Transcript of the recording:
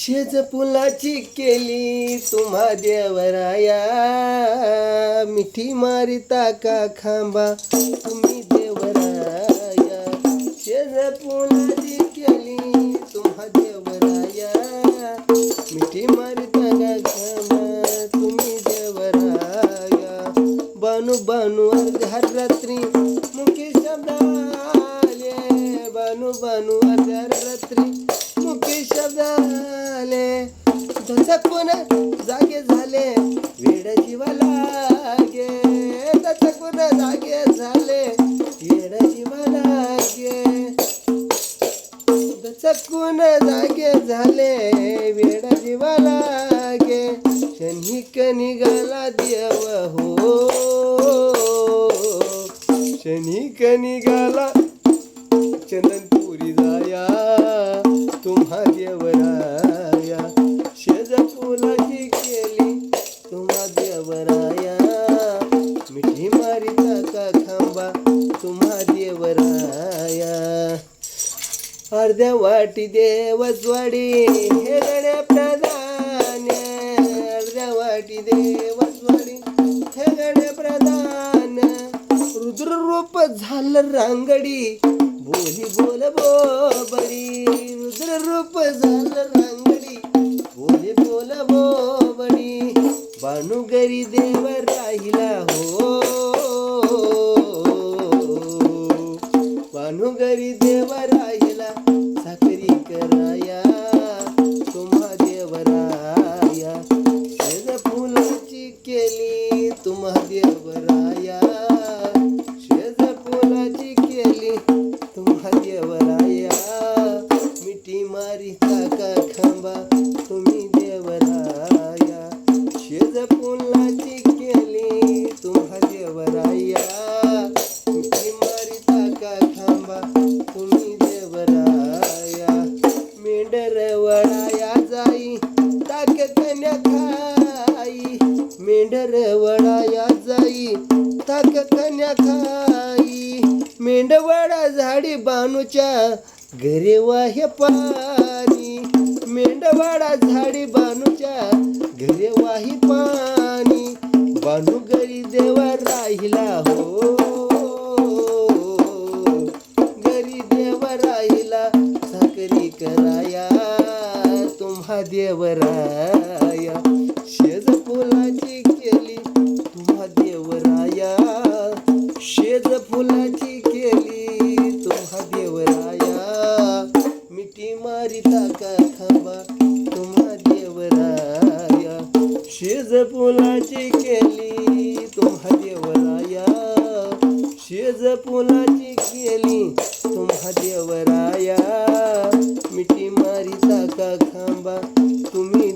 शेज फुलाची केली तुम्हा देवराया, मिठी मारिता का खांबा तुम्ही देवराया. शेज फुलाची केली तुम्हा देवराया, मिठी मारिता का खांबा तुम्ही देवराया. बानू बानू अर्ध्या रात्री मुखी शब्दाले, बानू बानू अर्ध्या रात्री मुखी शब्दाले. दचकून जागे झाले वेड जीवा लागे, दचकून जागे झाले वेड जीवा लागे, दचकून जागे झाले वेड जीवा लागे. क्षणिक निघाला देव हो, क्षणिक निघाला चंदनपुरी जाया तुम्हा देवराया. शेज फुलाची केली तुम्हा देवराया, मिठी मारिता का खांबा तुम्हा देवराया. अर्ध्या वाटी देवस्वाडी हे गण्या प्रधान, अर्ध्या वाटी देवस्वाडी हे गण्या प्रधान. रुद्र रूप झालं रांगडी बोली बोल बोबडी, रुद्र रूप झालं रांगडी बोली बोल बोबडी. भानुगरी देव राहिला हो, भानुगरी देव राहिला साखरी कराया तुम्हा देवराया. शेज फुलाची केली तुम्हा देवराया, शेज फुलाची केली तुम्हा देवराया. मिठी मारिता का खांबा तुम्ही देवराया. शेज फुलाची केली तुम्हा देवराया, मिठी मारिता का खांबा तुम्ही देवराया. मेंढर वळाया जाई ताक कन्या खाई, मेंढर वळाया जाई ताक कन्या खाई. मेंढवळा झाडी बानूच्या घरी वाहे पाणी, मेंढवळा झाडी बानूच्या घरी वाही पाणी. बानू घरी देवा राहिला हो, घरी देवा राहिला साखरी कराया तुम्हा देवराया. शेज फुलाची केली तुम्हा देवराया, शेज फुलाची केली तुम्हा देवराया. मिठी मारिता का खांबा तुम्हा देवराया. शेज फुलाची केली तुम्हा देवराया, शेज फुलाची केली तुम्हा देवराया. मिठी मारिता का खांबा तुम्ही